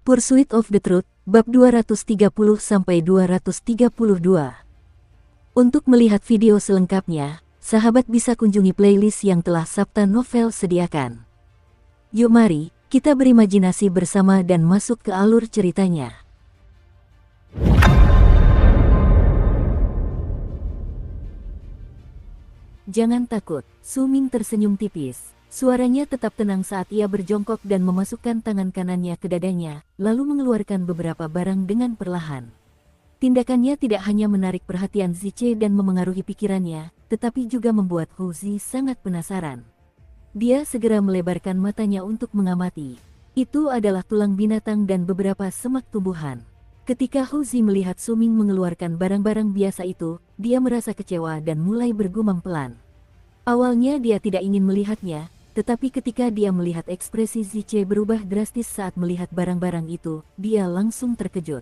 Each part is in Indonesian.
Pursuit of the Truth, bab 230-232. Untuk melihat video selengkapnya, sahabat bisa kunjungi playlist yang telah Sabta Novel sediakan. Yuk mari, kita berimajinasi bersama dan masuk ke alur ceritanya. Jangan takut, Su Ming tersenyum tipis. Suaranya tetap tenang saat ia berjongkok dan memasukkan tangan kanannya ke dadanya, lalu mengeluarkan beberapa barang dengan perlahan. Tindakannya tidak hanya menarik perhatian Ziche dan memengaruhi pikirannya, tetapi juga membuat Hu Zi sangat penasaran. Dia segera melebarkan matanya untuk mengamati. Itu adalah tulang binatang dan beberapa semak tumbuhan. Ketika Hu Zi melihat Su Ming mengeluarkan barang-barang biasa itu, dia merasa kecewa dan mulai bergumam pelan. Awalnya dia tidak ingin melihatnya, tetapi ketika dia melihat ekspresi Ziche berubah drastis saat melihat barang-barang itu, dia langsung terkejut.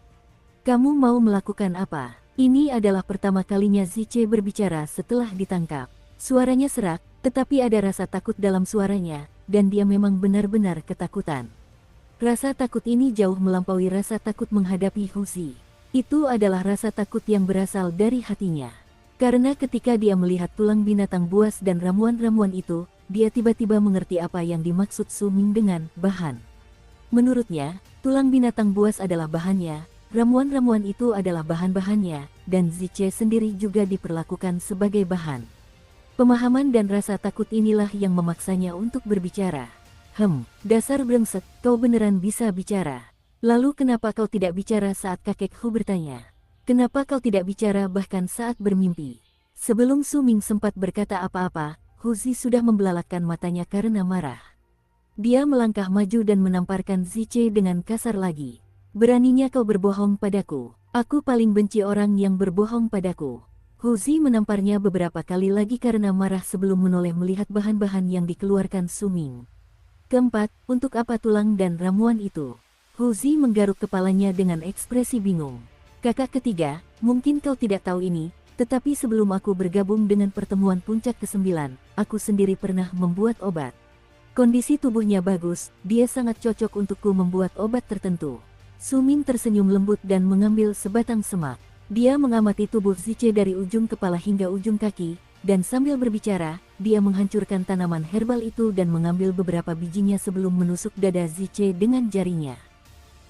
"Kamu mau melakukan apa?" Ini adalah pertama kalinya Ziche berbicara setelah ditangkap. Suaranya serak, tetapi ada rasa takut dalam suaranya, dan dia memang benar-benar ketakutan. Rasa takut ini jauh melampaui rasa takut menghadapi Hu Zi. Itu adalah rasa takut yang berasal dari hatinya. Karena ketika dia melihat tulang binatang buas dan ramuan-ramuan itu, dia tiba-tiba mengerti apa yang dimaksud Su Ming dengan bahan. Menurutnya, tulang binatang buas adalah bahannya, ramuan-ramuan itu adalah bahan-bahannya, dan Ziche sendiri juga diperlakukan sebagai bahan. Pemahaman dan rasa takut inilah yang memaksanya untuk berbicara. Dasar brengsek, kau beneran bisa bicara. Lalu kenapa kau tidak bicara saat kakek Hu bertanya? Kenapa kau tidak bicara bahkan saat bermimpi? Sebelum Su Ming sempat berkata apa-apa, Hu Zi sudah membelalakkan matanya karena marah. Dia melangkah maju dan menamparkan Ziche dengan kasar lagi. "Beraninya kau berbohong padaku. Aku paling benci orang yang berbohong padaku." Hu Zi menamparnya beberapa kali lagi karena marah sebelum menoleh melihat bahan-bahan yang dikeluarkan Su Ming. "Keempat, untuk apa tulang dan ramuan itu?" Hu Zi menggaruk kepalanya dengan ekspresi bingung. "Kakak ketiga, mungkin kau tidak tahu ini, tetapi sebelum aku bergabung dengan pertemuan puncak ke-9, aku sendiri pernah membuat obat. Kondisi tubuhnya bagus, dia sangat cocok untukku membuat obat tertentu." Su Ming tersenyum lembut dan mengambil sebatang semak. Dia mengamati tubuh Ziche dari ujung kepala hingga ujung kaki, dan sambil berbicara, dia menghancurkan tanaman herbal itu dan mengambil beberapa bijinya sebelum menusuk dada Ziche dengan jarinya.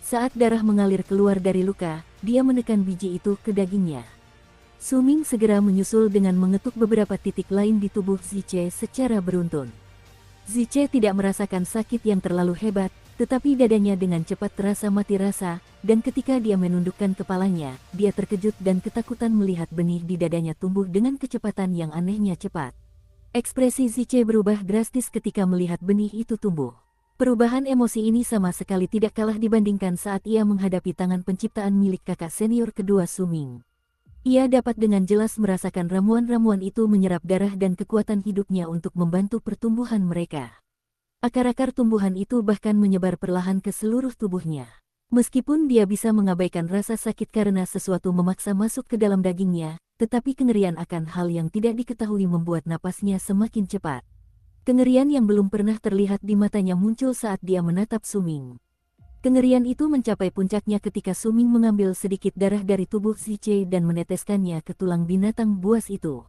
Saat darah mengalir keluar dari luka, dia menekan biji itu ke dagingnya. Su Ming segera menyusul dengan mengetuk beberapa titik lain di tubuh Ziche secara beruntun. Ziche tidak merasakan sakit yang terlalu hebat, tetapi dadanya dengan cepat terasa mati rasa, dan ketika dia menundukkan kepalanya, dia terkejut dan ketakutan melihat benih di dadanya tumbuh dengan kecepatan yang anehnya cepat. Ekspresi Ziche berubah drastis ketika melihat benih itu tumbuh. Perubahan emosi ini sama sekali tidak kalah dibandingkan saat ia menghadapi tangan penciptaan milik kakak senior kedua Su Ming. Ia dapat dengan jelas merasakan ramuan-ramuan itu menyerap darah dan kekuatan hidupnya untuk membantu pertumbuhan mereka. Akar-akar tumbuhan itu bahkan menyebar perlahan ke seluruh tubuhnya. Meskipun dia bisa mengabaikan rasa sakit karena sesuatu memaksa masuk ke dalam dagingnya, tetapi kengerian akan hal yang tidak diketahui membuat napasnya semakin cepat. Kengerian yang belum pernah terlihat di matanya muncul saat dia menatap Su Ming. Kengerian itu mencapai puncaknya ketika Su Ming mengambil sedikit darah dari tubuh Ziche dan meneteskannya ke tulang binatang buas itu.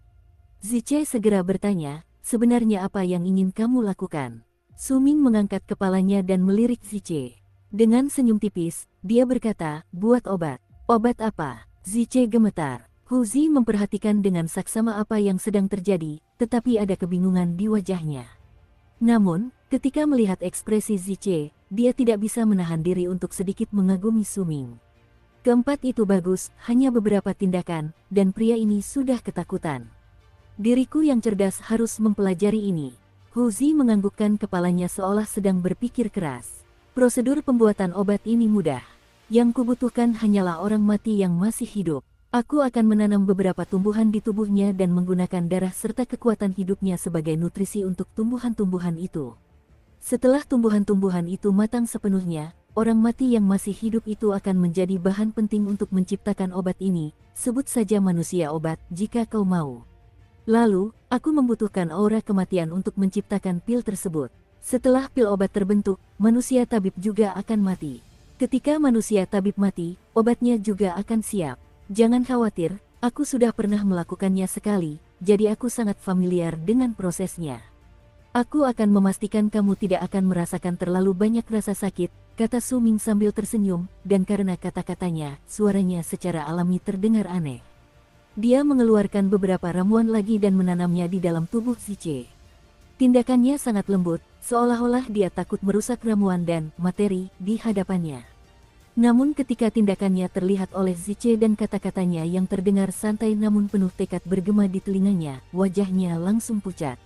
Ziche segera bertanya, "Sebenarnya apa yang ingin kamu lakukan?" Su Ming mengangkat kepalanya dan melirik Ziche. Dengan senyum tipis, dia berkata, "Buat obat." "Obat apa?" Ziche gemetar. Hu Zi memperhatikan dengan saksama apa yang sedang terjadi, tetapi ada kebingungan di wajahnya. Namun, ketika melihat ekspresi Ziche, dia tidak bisa menahan diri untuk sedikit mengagumi Su Ming. Keempat itu bagus, hanya beberapa tindakan, dan pria ini sudah ketakutan. Diriku yang cerdas harus mempelajari ini. Hu Zi menganggukkan kepalanya seolah sedang berpikir keras. "Prosedur pembuatan obat ini mudah. Yang kubutuhkan hanyalah orang mati yang masih hidup. Aku akan menanam beberapa tumbuhan di tubuhnya dan menggunakan darah serta kekuatan hidupnya sebagai nutrisi untuk tumbuhan-tumbuhan itu. Setelah tumbuhan-tumbuhan itu matang sepenuhnya, orang mati yang masih hidup itu akan menjadi bahan penting untuk menciptakan obat ini. Sebut saja manusia obat jika kau mau. Lalu, aku membutuhkan aura kematian untuk menciptakan pil tersebut. Setelah pil obat terbentuk, manusia tabib juga akan mati. Ketika manusia tabib mati, obatnya juga akan siap. Jangan khawatir, aku sudah pernah melakukannya sekali, jadi aku sangat familiar dengan prosesnya. Aku akan memastikan kamu tidak akan merasakan terlalu banyak rasa sakit, kata Su Ming sambil tersenyum, dan karena kata-katanya, suaranya secara alami terdengar aneh. Dia mengeluarkan beberapa ramuan lagi dan menanamnya di dalam tubuh Ziche. Tindakannya sangat lembut, seolah-olah dia takut merusak ramuan dan materi di hadapannya. Namun ketika tindakannya terlihat oleh Ziche dan kata-katanya yang terdengar santai namun penuh tekad bergema di telinganya, wajahnya langsung pucat.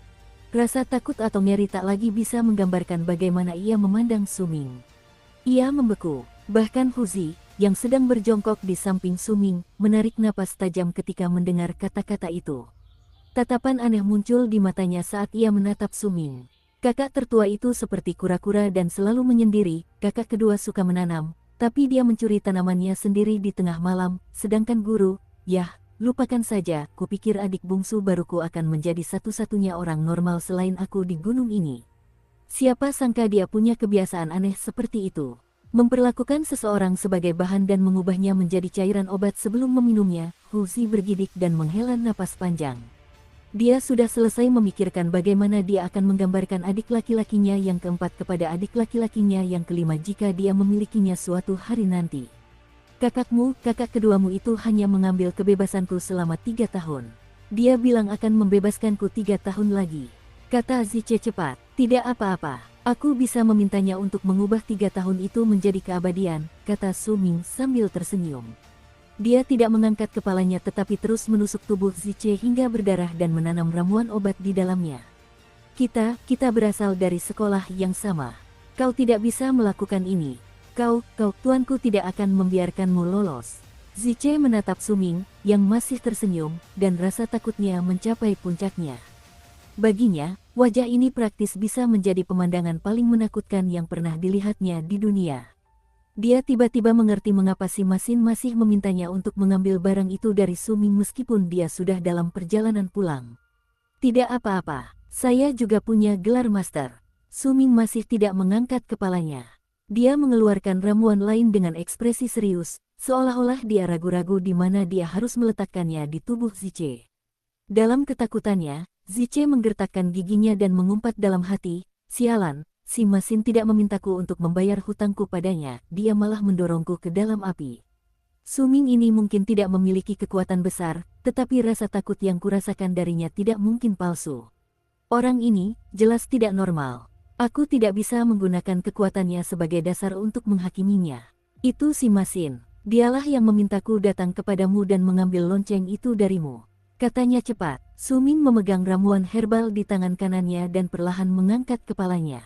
Rasa takut atau ngeri tak lagi bisa menggambarkan bagaimana ia memandang Su Ming. Ia membeku, bahkan Huzi, yang sedang berjongkok di samping Su Ming, menarik napas tajam ketika mendengar kata-kata itu. Tatapan aneh muncul di matanya saat ia menatap Su Ming. Kakak tertua itu seperti kura-kura dan selalu menyendiri, kakak kedua suka menanam, tapi dia mencuri tanamannya sendiri di tengah malam, sedangkan guru, yah, lupakan saja, kupikir adik bungsu baruku akan menjadi satu-satunya orang normal selain aku di gunung ini. Siapa sangka dia punya kebiasaan aneh seperti itu. Memperlakukan seseorang sebagai bahan dan mengubahnya menjadi cairan obat sebelum meminumnya, Huzi bergidik dan menghela napas panjang. Dia sudah selesai memikirkan bagaimana dia akan menggambarkan adik laki-lakinya yang keempat kepada adik laki-lakinya yang kelima jika dia memilikinya suatu hari nanti. Kakakmu, kakak keduamu itu hanya mengambil kebebasanku selama 3 tahun. Dia bilang akan membebaskanku 3 tahun lagi. Kata Ziche cepat, tidak apa-apa, aku bisa memintanya untuk mengubah 3 tahun itu menjadi keabadian, kata Su Ming sambil tersenyum. Dia tidak mengangkat kepalanya tetapi terus menusuk tubuh Ziche hingga berdarah dan menanam ramuan obat di dalamnya. Kita berasal dari sekolah yang sama. Kau tidak bisa melakukan ini. Kau, tuanku tidak akan membiarkanmu lolos. Ziche menatap Su Ming, yang masih tersenyum, dan rasa takutnya mencapai puncaknya. Baginya, wajah ini praktis bisa menjadi pemandangan paling menakutkan yang pernah dilihatnya di dunia. Dia tiba-tiba mengerti mengapa si Masin masih memintanya untuk mengambil barang itu dari Su Ming meskipun dia sudah dalam perjalanan pulang. Tidak apa-apa, saya juga punya gelar master. Su Ming masih tidak mengangkat kepalanya. Dia mengeluarkan ramuan lain dengan ekspresi serius, seolah-olah dia ragu-ragu di mana dia harus meletakkannya di tubuh Ziche. Dalam ketakutannya, Ziche menggertakkan giginya dan mengumpat dalam hati, sialan, si Masin tidak memintaku untuk membayar hutangku padanya, dia malah mendorongku ke dalam api. Su Ming ini mungkin tidak memiliki kekuatan besar, tetapi rasa takut yang kurasakan darinya tidak mungkin palsu. Orang ini, jelas tidak normal. Aku tidak bisa menggunakan kekuatannya sebagai dasar untuk menghakiminya. Itu si Masin, dialah yang memintaku datang kepadamu dan mengambil lonceng itu darimu. Katanya cepat. Su Ming memegang ramuan herbal di tangan kanannya dan perlahan mengangkat kepalanya.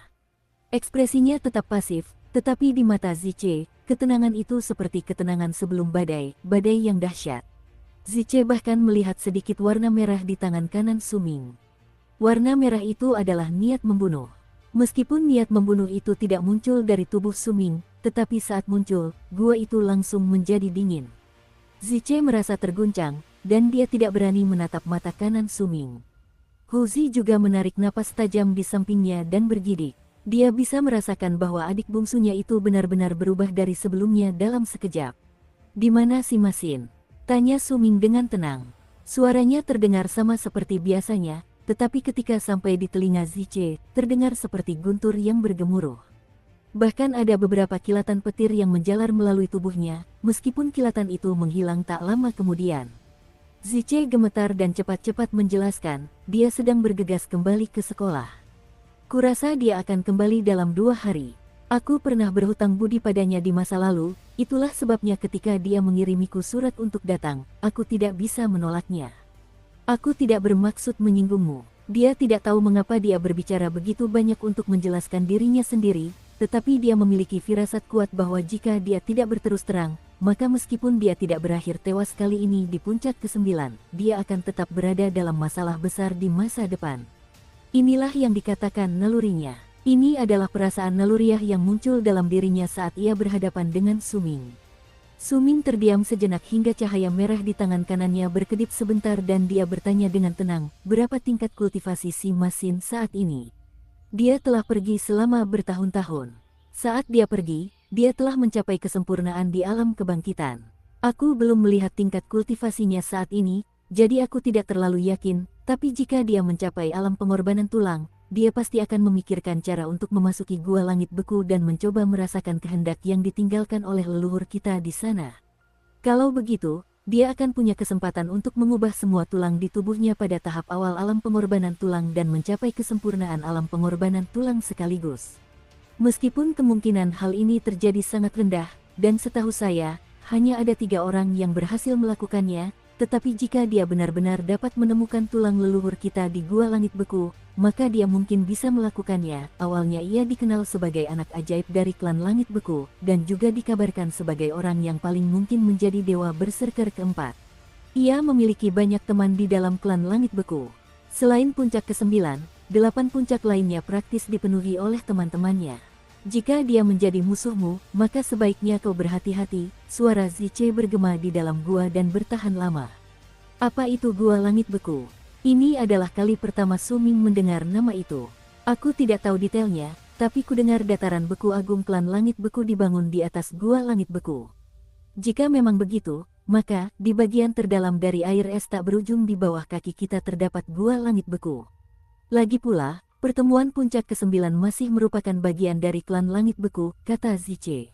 Ekspresinya tetap pasif, tetapi di mata Ziche, ketenangan itu seperti ketenangan sebelum badai yang dahsyat. Ziche bahkan melihat sedikit warna merah di tangan kanan Su Ming. Warna merah itu adalah niat membunuh. Meskipun niat membunuh itu tidak muncul dari tubuh Su Ming, tetapi saat muncul, gua itu langsung menjadi dingin. Ziche merasa terguncang, dan dia tidak berani menatap mata kanan Su Ming. Huzi juga menarik napas tajam di sampingnya dan bergidik. Dia bisa merasakan bahwa adik bungsunya itu benar-benar berubah dari sebelumnya dalam sekejap. Di mana si Masin? Tanya Su Ming dengan tenang. Suaranya terdengar sama seperti biasanya, tetapi ketika sampai di telinga Ziche, terdengar seperti guntur yang bergemuruh. Bahkan ada beberapa kilatan petir yang menjalar melalui tubuhnya, meskipun kilatan itu menghilang tak lama kemudian. Ziche gemetar dan cepat-cepat menjelaskan, dia sedang bergegas kembali ke sekolah. Kurasa dia akan kembali dalam 2 hari. Aku pernah berhutang budi padanya di masa lalu, itulah sebabnya ketika dia mengirimiku surat untuk datang, aku tidak bisa menolaknya. Aku tidak bermaksud menyinggungmu. Dia tidak tahu mengapa dia berbicara begitu banyak untuk menjelaskan dirinya sendiri, tetapi dia memiliki firasat kuat bahwa jika dia tidak berterus terang, maka meskipun dia tidak berakhir tewas kali ini di puncak ke-9, dia akan tetap berada dalam masalah besar di masa depan. Inilah yang dikatakan nalurinya. Ini adalah perasaan naluriah yang muncul dalam dirinya saat ia berhadapan dengan Su Ming. Su Ming terdiam sejenak hingga cahaya merah di tangan kanannya berkedip sebentar dan dia bertanya dengan tenang, berapa tingkat kultivasi si Masin saat ini? Dia telah pergi selama bertahun-tahun. Saat dia pergi, dia telah mencapai kesempurnaan di alam kebangkitan. Aku belum melihat tingkat kultivasinya saat ini, jadi aku tidak terlalu yakin, tapi jika dia mencapai alam pengorbanan tulang, dia pasti akan memikirkan cara untuk memasuki gua langit beku dan mencoba merasakan kehendak yang ditinggalkan oleh leluhur kita di sana. Kalau begitu, dia akan punya kesempatan untuk mengubah semua tulang di tubuhnya pada tahap awal alam pengorbanan tulang dan mencapai kesempurnaan alam pengorbanan tulang sekaligus. Meskipun kemungkinan hal ini terjadi sangat rendah, dan setahu saya, hanya ada 3 orang yang berhasil melakukannya, tetapi jika dia benar-benar dapat menemukan tulang leluhur kita di gua langit beku, maka dia mungkin bisa melakukannya. Awalnya ia dikenal sebagai anak ajaib dari klan langit beku, dan juga dikabarkan sebagai orang yang paling mungkin menjadi dewa berserker keempat. Ia memiliki banyak teman di dalam klan langit beku. Selain puncak ke-9, 8 puncak lainnya praktis dipenuhi oleh teman-temannya. Jika dia menjadi musuhmu, maka sebaiknya kau berhati-hati, suara Ziche bergema di dalam gua dan bertahan lama. Apa itu gua langit beku? Ini adalah kali pertama Su Ming mendengar nama itu. Aku tidak tahu detailnya, tapi kudengar dataran beku agung klan langit beku dibangun di atas gua langit beku. Jika memang begitu, maka di bagian terdalam dari air es tak berujung di bawah kaki kita terdapat gua langit beku. Lagi pula, pertemuan puncak ke-9 masih merupakan bagian dari klan langit beku, kata Ziche.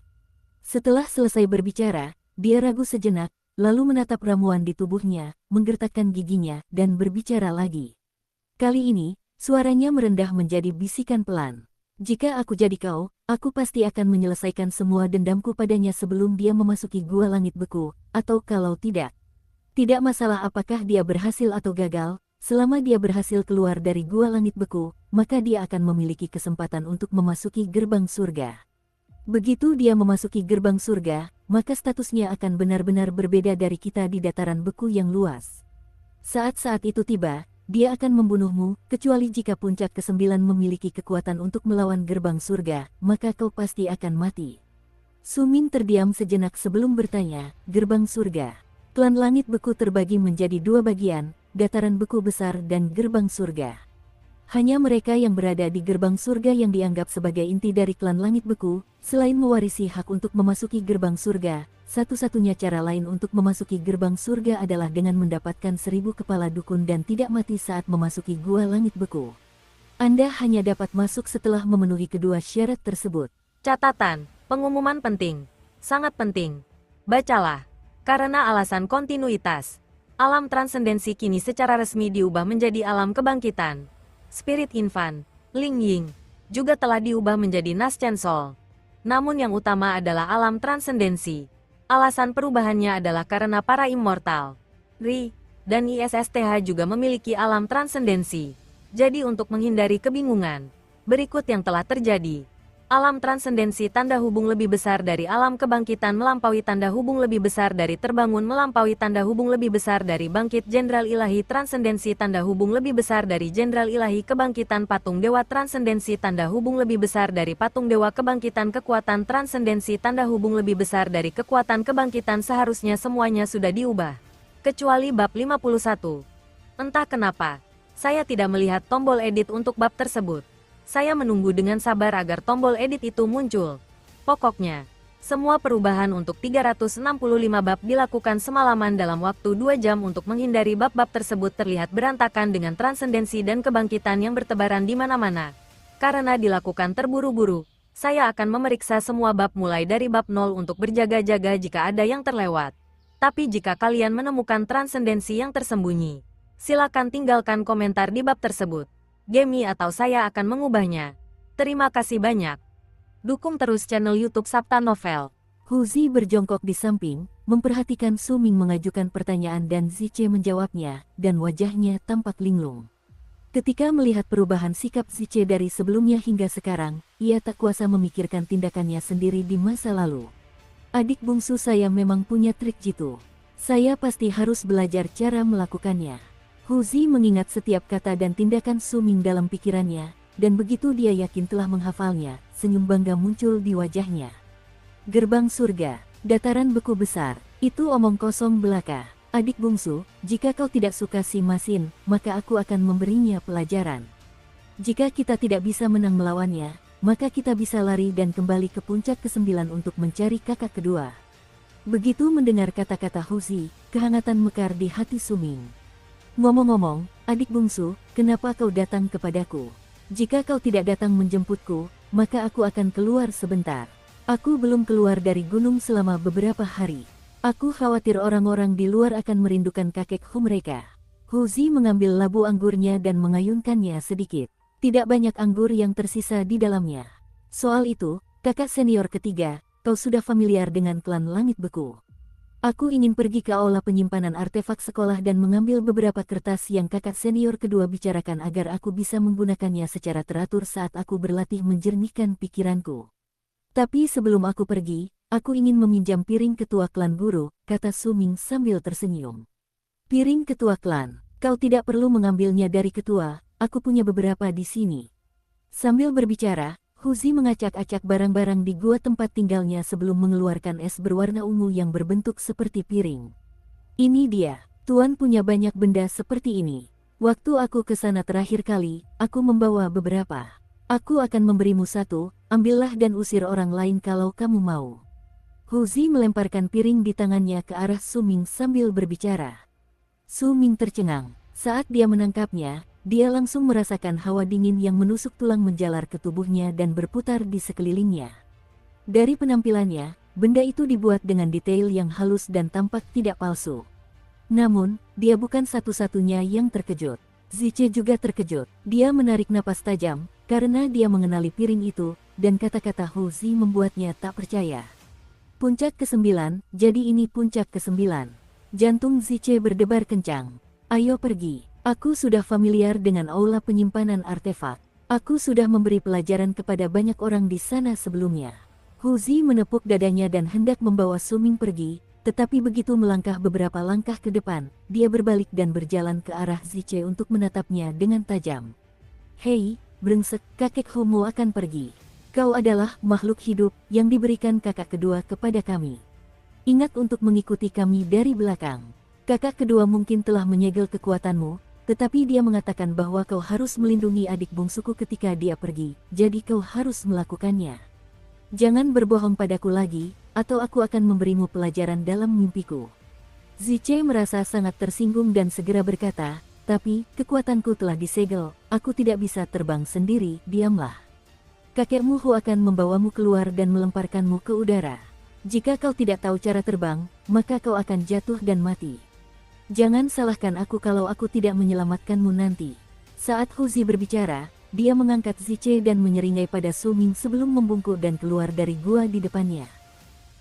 Setelah selesai berbicara, dia ragu sejenak, lalu menatap ramuan di tubuhnya, menggertakkan giginya, dan berbicara lagi. Kali ini, suaranya merendah menjadi bisikan pelan. Jika aku jadi kau, aku pasti akan menyelesaikan semua dendamku padanya sebelum dia memasuki gua langit beku, atau kalau tidak. Tidak masalah apakah dia berhasil atau gagal. Selama dia berhasil keluar dari gua langit beku, maka dia akan memiliki kesempatan untuk memasuki gerbang surga. Begitu dia memasuki gerbang surga, maka statusnya akan benar-benar berbeda dari kita di dataran beku yang luas. Saat-saat itu tiba, dia akan membunuhmu, kecuali jika puncak ke-9 memiliki kekuatan untuk melawan gerbang surga, maka kau pasti akan mati. Su Ming terdiam sejenak sebelum bertanya, gerbang surga. Klan langit beku terbagi menjadi 2 bagian, dataran beku besar dan gerbang surga. Hanya mereka yang berada di gerbang surga yang dianggap sebagai inti dari klan langit beku, selain mewarisi hak untuk memasuki gerbang surga, satu-satunya cara lain untuk memasuki gerbang surga adalah dengan mendapatkan 1000 kepala dukun dan tidak mati saat memasuki gua langit beku. Anda hanya dapat masuk setelah memenuhi kedua syarat tersebut. Catatan, pengumuman penting. Sangat penting. Bacalah. Karena alasan kontinuitas, alam transendensi kini secara resmi diubah menjadi alam kebangkitan. Spirit Infant, Ling Ying, juga telah diubah menjadi Naschen Soul. Namun yang utama adalah alam transendensi. Alasan perubahannya adalah karena para immortal, Ri, dan ISSTH juga memiliki alam transendensi. Jadi untuk menghindari kebingungan, berikut yang telah terjadi. Alam transendensi tanda hubung lebih besar dari alam kebangkitan melampaui tanda hubung lebih besar dari terbangun melampaui tanda hubung lebih besar dari bangkit jenderal ilahi transendensi tanda hubung lebih besar dari jenderal ilahi kebangkitan patung dewa transendensi tanda hubung lebih besar dari patung dewa kebangkitan kekuatan transendensi tanda hubung lebih besar dari kekuatan kebangkitan seharusnya semuanya sudah diubah. Kecuali bab 51. Entah kenapa, saya tidak melihat tombol edit untuk bab tersebut. Saya menunggu dengan sabar agar tombol edit itu muncul. Pokoknya, semua perubahan untuk 365 bab dilakukan semalaman dalam waktu 2 jam untuk menghindari bab-bab tersebut terlihat berantakan dengan transendensi dan kebangkitan yang bertebaran di mana-mana. Karena dilakukan terburu-buru, saya akan memeriksa semua bab mulai dari bab 0 untuk berjaga-jaga jika ada yang terlewat. Tapi jika kalian menemukan transendensi yang tersembunyi, silakan tinggalkan komentar di bab tersebut. Gemi atau saya akan mengubahnya. Terima kasih banyak. Dukung terus channel YouTube Sabta Novel. Hu Zi berjongkok di samping, memperhatikan Su Ming mengajukan pertanyaan dan Ziche menjawabnya, dan wajahnya tampak linglung. Ketika melihat perubahan sikap Ziche dari sebelumnya hingga sekarang, ia tak kuasa memikirkan tindakannya sendiri di masa lalu. Adik bungsu saya memang punya trik jitu. Saya pasti harus belajar cara melakukannya. Hu Zi mengingat setiap kata dan tindakan Su Ming dalam pikirannya, dan begitu dia yakin telah menghafalnya, senyum bangga muncul di wajahnya. Gerbang surga, dataran beku besar, itu omong kosong belaka. Adik bungsu, jika kau tidak suka si Masin, maka aku akan memberinya pelajaran. Jika kita tidak bisa menang melawannya, maka kita bisa lari dan kembali ke puncak ke-9 untuk mencari kakak kedua. Begitu mendengar kata-kata Huzi, kehangatan mekar di hati Suming. Ngomong-ngomong, adik bungsu, kenapa kau datang kepadaku? Jika kau tidak datang menjemputku, maka aku akan keluar sebentar. Aku belum keluar dari gunung selama beberapa hari. Aku khawatir orang-orang di luar akan merindukan kakek Hu mereka. Huzi mengambil labu anggurnya dan mengayunkannya sedikit. Tidak banyak anggur yang tersisa di dalamnya. Soal itu, kakak senior ketiga, kau sudah familiar dengan klan Langit Beku. Aku ingin pergi ke aula penyimpanan artefak sekolah dan mengambil beberapa kertas yang kakak senior kedua bicarakan agar aku bisa menggunakannya secara teratur saat aku berlatih menjernihkan pikiranku. Tapi sebelum aku pergi, aku ingin meminjam piring ketua klan guru, kata Suming sambil tersenyum. Piring ketua klan, kau tidak perlu mengambilnya dari ketua, aku punya beberapa di sini. Sambil berbicara, Huzi mengacak-acak barang-barang di gua tempat tinggalnya sebelum mengeluarkan es berwarna ungu yang berbentuk seperti piring. Ini dia, Tuan punya banyak benda seperti ini. Waktu aku ke sana terakhir kali, aku membawa beberapa. Aku akan memberimu satu, ambillah dan usir orang lain kalau kamu mau. Huzi melemparkan piring di tangannya ke arah Suming sambil berbicara. Suming tercengang. Saat dia menangkapnya, dia langsung merasakan hawa dingin yang menusuk tulang menjalar ke tubuhnya dan berputar di sekelilingnya. Dari penampilannya, benda itu dibuat dengan detail yang halus dan tampak tidak palsu. Namun, dia bukan satu-satunya yang terkejut. Ziche juga terkejut. Dia menarik napas tajam, karena dia mengenali piring itu, dan kata-kata Huzi membuatnya tak percaya. Puncak ke-9, jadi ini puncak ke-9. Jantung Ziche berdebar kencang. Ayo pergi. Aku sudah familiar dengan aula penyimpanan artefak. Aku sudah memberi pelajaran kepada banyak orang di sana sebelumnya. Huzi menepuk dadanya dan hendak membawa Suming pergi, tetapi begitu melangkah beberapa langkah ke depan, dia berbalik dan berjalan ke arah Ziche untuk menatapnya dengan tajam. Hei, brengsek, kakek Homo akan pergi. Kau adalah makhluk hidup yang diberikan kakak kedua kepada kami. Ingat untuk mengikuti kami dari belakang. Kakak kedua mungkin telah menyegel kekuatanmu, tetapi dia mengatakan bahwa kau harus melindungi adik bungsuku ketika dia pergi, jadi kau harus melakukannya. Jangan berbohong padaku lagi, atau aku akan memberimu pelajaran dalam mimpiku. Ziche merasa sangat tersinggung dan segera berkata, tapi, kekuatanku telah disegel, aku tidak bisa terbang sendiri, diamlah. Kakekmu Hu akan membawamu keluar dan melemparkanmu ke udara. Jika kau tidak tahu cara terbang, maka kau akan jatuh dan mati. Jangan salahkan aku kalau aku tidak menyelamatkanmu nanti. Saat Huzi berbicara, dia mengangkat Ziche dan menyeringai pada Suming sebelum membungkuk dan keluar dari gua di depannya.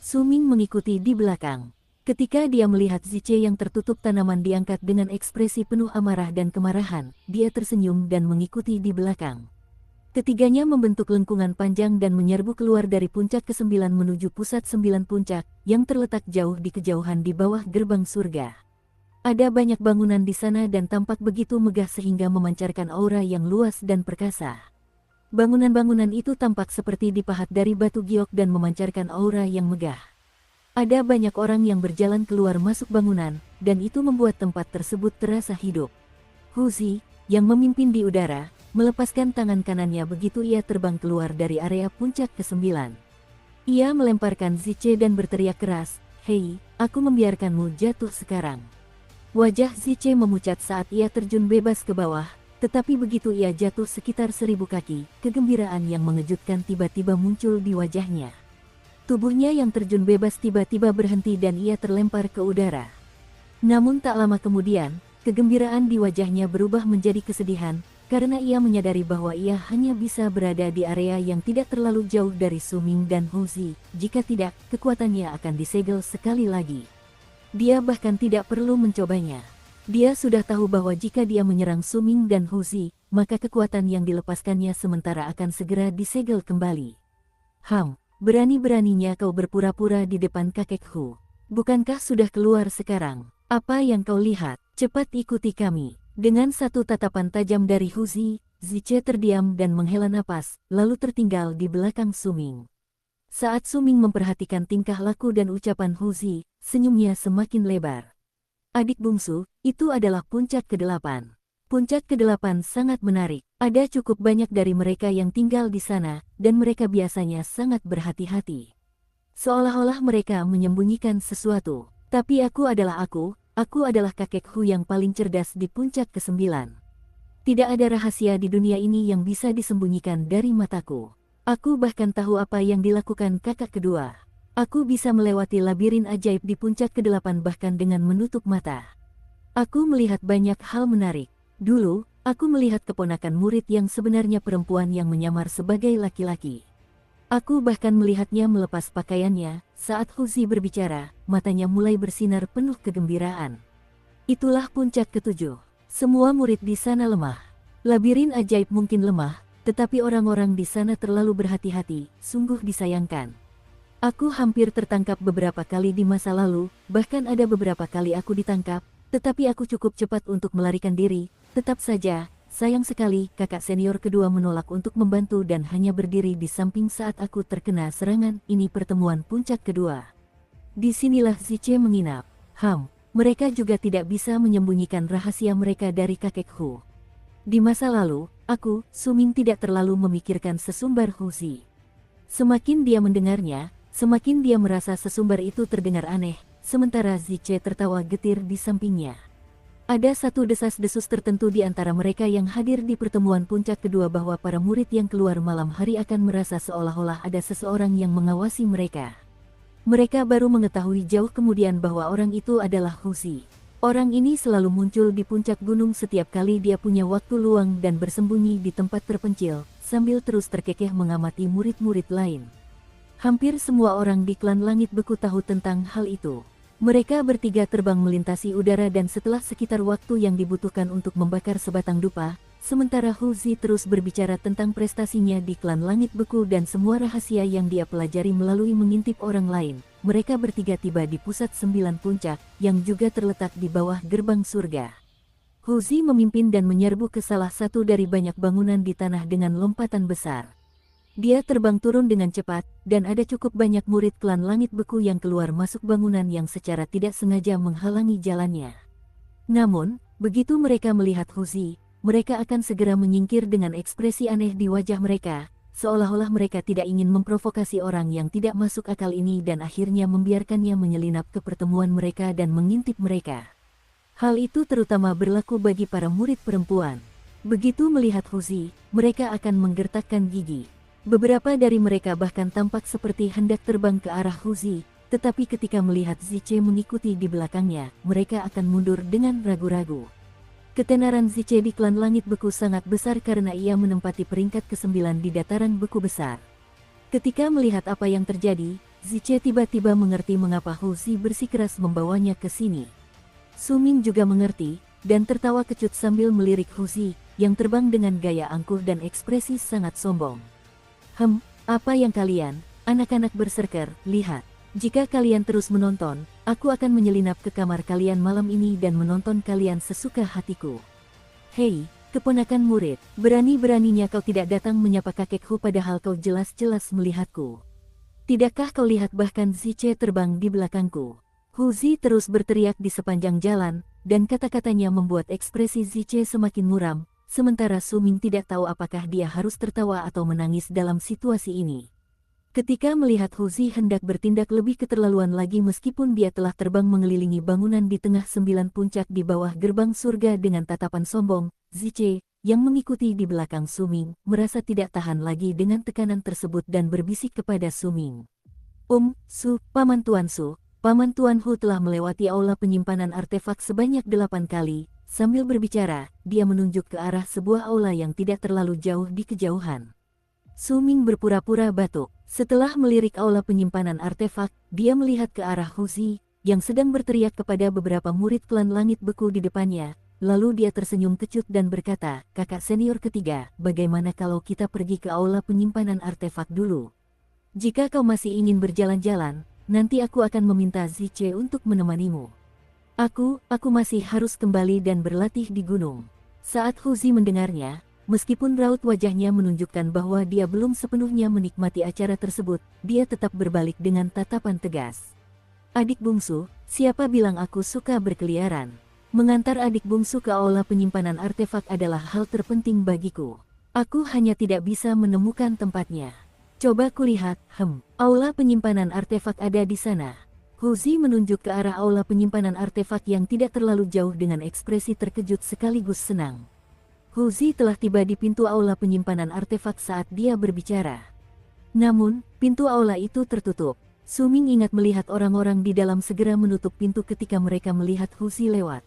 Suming mengikuti di belakang. Ketika dia melihat Ziche yang tertutup tanaman diangkat dengan ekspresi penuh amarah dan kemarahan, dia tersenyum dan mengikuti di belakang. Ketiganya membentuk lengkungan panjang dan menyerbu keluar dari puncak ke-9 menuju pusat 9 puncak, yang terletak jauh di kejauhan di bawah gerbang surga. Ada banyak bangunan di sana dan tampak begitu megah sehingga memancarkan aura yang luas dan perkasa. Bangunan-bangunan itu tampak seperti dipahat dari batu giok dan memancarkan aura yang megah. Ada banyak orang yang berjalan keluar masuk bangunan, dan itu membuat tempat tersebut terasa hidup. Huzi, yang memimpin di udara, melepaskan tangan kanannya begitu ia terbang keluar dari area puncak ke-9. Ia melemparkan Ziche dan berteriak keras, "Hei, aku membiarkanmu jatuh sekarang." Wajah Ziche memucat saat ia terjun bebas ke bawah, tetapi begitu ia jatuh sekitar 1000 kaki, kegembiraan yang mengejutkan tiba-tiba muncul di wajahnya. Tubuhnya yang terjun bebas tiba-tiba berhenti dan ia terlempar ke udara. Namun tak lama kemudian, kegembiraan di wajahnya berubah menjadi kesedihan, karena ia menyadari bahwa ia hanya bisa berada di area yang tidak terlalu jauh dari Suming dan Huzi, jika tidak, kekuatannya akan disegel sekali lagi. Dia bahkan tidak perlu mencobanya. Dia sudah tahu bahwa jika dia menyerang Suming dan Huzi, maka kekuatan yang dilepaskannya sementara akan segera disegel kembali. Berani-beraninya kau berpura-pura di depan kakek Hu. Bukankah sudah keluar sekarang? Apa yang kau lihat? Cepat ikuti kami. Dengan satu tatapan tajam dari Huzi, Ziche terdiam dan menghela napas, lalu tertinggal di belakang Suming. Saat Suming memperhatikan tingkah laku dan ucapan Huzi, senyumnya semakin lebar. Adik bungsu, itu adalah puncak ke-8. Puncak ke-8 sangat menarik. Ada cukup banyak dari mereka yang tinggal di sana, dan mereka biasanya sangat berhati-hati. Seolah-olah mereka menyembunyikan sesuatu. Tapi aku adalah kakek Hu yang paling cerdas di puncak ke-9. Tidak ada rahasia di dunia ini yang bisa disembunyikan dari mataku. Aku bahkan tahu apa yang dilakukan kakak kedua. Aku bisa melewati labirin ajaib di puncak ke-8 bahkan dengan menutup mata. Aku melihat banyak hal menarik. Dulu, aku melihat keponakan murid yang sebenarnya perempuan yang menyamar sebagai laki-laki. Aku bahkan melihatnya melepas pakaiannya. Saat Huzi berbicara, matanya mulai bersinar penuh kegembiraan. Itulah puncak ke-7. Semua murid di sana lemah. Labirin ajaib mungkin lemah, tetapi orang-orang di sana terlalu berhati-hati, sungguh disayangkan. Aku hampir tertangkap beberapa kali di masa lalu, bahkan ada beberapa kali aku ditangkap, tetapi aku cukup cepat untuk melarikan diri. Tetap saja, sayang sekali kakak senior kedua menolak untuk membantu dan hanya berdiri di samping saat aku terkena serangan. Ini pertemuan puncak kedua. Disinilah Ziche menginap. Mereka juga tidak bisa menyembunyikan rahasia mereka dari kakek Hu. Di masa lalu, aku, Suming tidak terlalu memikirkan sesumbar Huzi. Semakin dia mendengarnya, semakin dia merasa sesumbar itu terdengar aneh, sementara Ziche tertawa getir di sampingnya. Ada satu desas-desus tertentu di antara mereka yang hadir di pertemuan puncak kedua bahwa para murid yang keluar malam hari akan merasa seolah-olah ada seseorang yang mengawasi mereka. Mereka baru mengetahui jauh kemudian bahwa orang itu adalah Huzi. Orang ini selalu muncul di puncak gunung setiap kali dia punya waktu luang dan bersembunyi di tempat terpencil, sambil terus terkekeh mengamati murid-murid lain. Hampir semua orang di klan Langit Beku tahu tentang hal itu. Mereka bertiga terbang melintasi udara dan setelah sekitar waktu yang dibutuhkan untuk membakar sebatang dupa, sementara Huzi terus berbicara tentang prestasinya di klan Langit Beku dan semua rahasia yang dia pelajari melalui mengintip orang lain. Mereka bertiga tiba di pusat 9 puncak, yang juga terletak di bawah gerbang surga. Huzi memimpin dan menyerbu ke salah satu dari banyak bangunan di tanah dengan lompatan besar. Dia terbang turun dengan cepat, dan ada cukup banyak murid klan Langit Beku yang keluar masuk bangunan yang secara tidak sengaja menghalangi jalannya. Namun, begitu mereka melihat Huzi, mereka akan segera menyingkir dengan ekspresi aneh di wajah mereka, seolah-olah mereka tidak ingin memprovokasi orang yang tidak masuk akal ini dan akhirnya membiarkannya menyelinap ke pertemuan mereka dan mengintip mereka. Hal itu terutama berlaku bagi para murid perempuan. Begitu melihat Huzi, mereka akan menggertakkan gigi. Beberapa dari mereka bahkan tampak seperti hendak terbang ke arah Huzi, tetapi ketika melihat Ziche mengikuti di belakangnya, mereka akan mundur dengan ragu-ragu. Ketenaran Ziche di klan Langit Beku sangat besar karena ia menempati peringkat ke-9 di dataran beku besar. Ketika melihat apa yang terjadi, Ziche tiba-tiba mengerti mengapa Huzi bersikeras membawanya ke sini. Suming juga mengerti, dan tertawa kecut sambil melirik Huzi, yang terbang dengan gaya angkuh dan ekspresi sangat sombong. Apa yang kalian, anak-anak berserker, lihat? Jika kalian terus menonton, aku akan menyelinap ke kamar kalian malam ini dan menonton kalian sesuka hatiku. Hei, keponakan murid, berani-beraninya kau tidak datang menyapa kakekku padahal kau jelas-jelas melihatku. Tidakkah kau lihat bahkan Ziche terbang di belakangku? Huzi terus berteriak di sepanjang jalan, dan kata-katanya membuat ekspresi Ziche semakin muram. Sementara Suming tidak tahu apakah dia harus tertawa atau menangis dalam situasi ini. Ketika melihat Huzi hendak bertindak lebih keterlaluan lagi meskipun dia telah terbang mengelilingi bangunan di tengah 9 puncak di bawah gerbang surga dengan tatapan sombong, Ziche, yang mengikuti di belakang Suming, merasa tidak tahan lagi dengan tekanan tersebut dan berbisik kepada Suming. Paman Tuan Hu telah melewati aula penyimpanan artefak sebanyak 8 kali. Sambil berbicara, dia menunjuk ke arah sebuah aula yang tidak terlalu jauh di kejauhan. Suming berpura-pura batuk. Setelah melirik aula penyimpanan artefak, dia melihat ke arah Huzi, yang sedang berteriak kepada beberapa murid klan Langit Beku di depannya. Lalu dia tersenyum kecut dan berkata, kakak senior ketiga, bagaimana kalau kita pergi ke aula penyimpanan artefak dulu? Jika kau masih ingin berjalan-jalan, nanti aku akan meminta Ziche untuk menemanimu. Aku masih harus kembali dan berlatih di gunung. Saat Huzi mendengarnya, meskipun raut wajahnya menunjukkan bahwa dia belum sepenuhnya menikmati acara tersebut, dia tetap berbalik dengan tatapan tegas. Adik bungsu, siapa bilang aku suka berkeliaran? Mengantar adik bungsu ke aula penyimpanan artefak adalah hal terpenting bagiku. Aku hanya tidak bisa menemukan tempatnya. Coba kulihat, aula penyimpanan artefak ada di sana. Huzi menunjuk ke arah aula penyimpanan artefak yang tidak terlalu jauh dengan ekspresi terkejut sekaligus senang. Huzi telah tiba di pintu aula penyimpanan artefak saat dia berbicara. Namun, pintu aula itu tertutup. Suming ingat melihat orang-orang di dalam segera menutup pintu ketika mereka melihat Huzi lewat.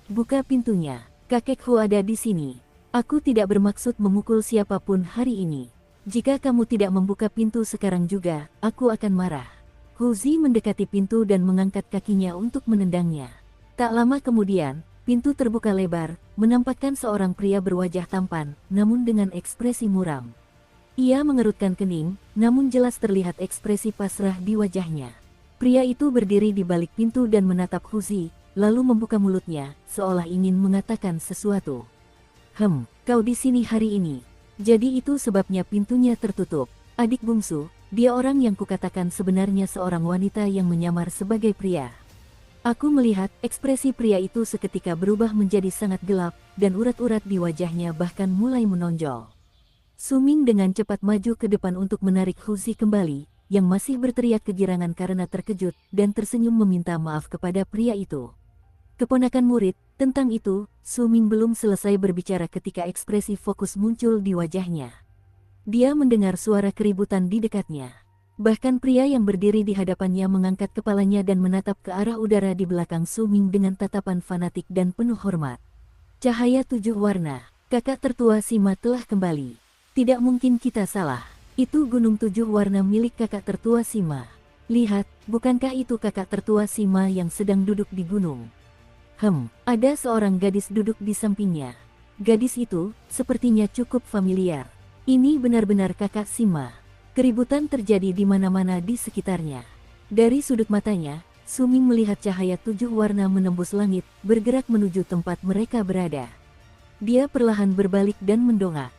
Buka pintunya, kakek Hu ada di sini. Aku tidak bermaksud memukul siapapun hari ini. Jika kamu tidak membuka pintu sekarang juga, aku akan marah. Huzi mendekati pintu dan mengangkat kakinya untuk menendangnya. Tak lama kemudian, pintu terbuka lebar, menampakkan seorang pria berwajah tampan, namun dengan ekspresi muram. Ia mengerutkan kening, namun jelas terlihat ekspresi pasrah di wajahnya. Pria itu berdiri di balik pintu dan menatap Huzi, lalu membuka mulutnya, seolah ingin mengatakan sesuatu. Kau di sini hari ini. Jadi itu sebabnya pintunya tertutup. Adik bungsu, dia orang yang kukatakan sebenarnya seorang wanita yang menyamar sebagai pria. Aku melihat ekspresi pria itu seketika berubah menjadi sangat gelap, dan urat-urat di wajahnya bahkan mulai menonjol. Suming dengan cepat maju ke depan untuk menarik Huzi kembali, yang masih berteriak kegirangan karena terkejut, dan tersenyum meminta maaf kepada pria itu. Keponakan murid, tentang itu, Suming belum selesai berbicara ketika ekspresi fokus muncul di wajahnya. Dia mendengar suara keributan di dekatnya. Bahkan pria yang berdiri di hadapannya mengangkat kepalanya dan menatap ke arah udara di belakang Suming dengan tatapan fanatik dan penuh hormat. Cahaya 7 warna, kakak tertua Sima telah kembali. Tidak mungkin kita salah. Itu gunung 7 warna milik kakak tertua Sima. Lihat, bukankah itu kakak tertua Sima yang sedang duduk di gunung? Ada seorang gadis duduk di sampingnya. Gadis itu, sepertinya cukup familiar. Ini benar-benar kakak Sima. Keributan terjadi di mana-mana di sekitarnya. Dari sudut matanya, Suming melihat cahaya 7 warna menembus langit, bergerak menuju tempat mereka berada. Dia perlahan berbalik dan mendongak.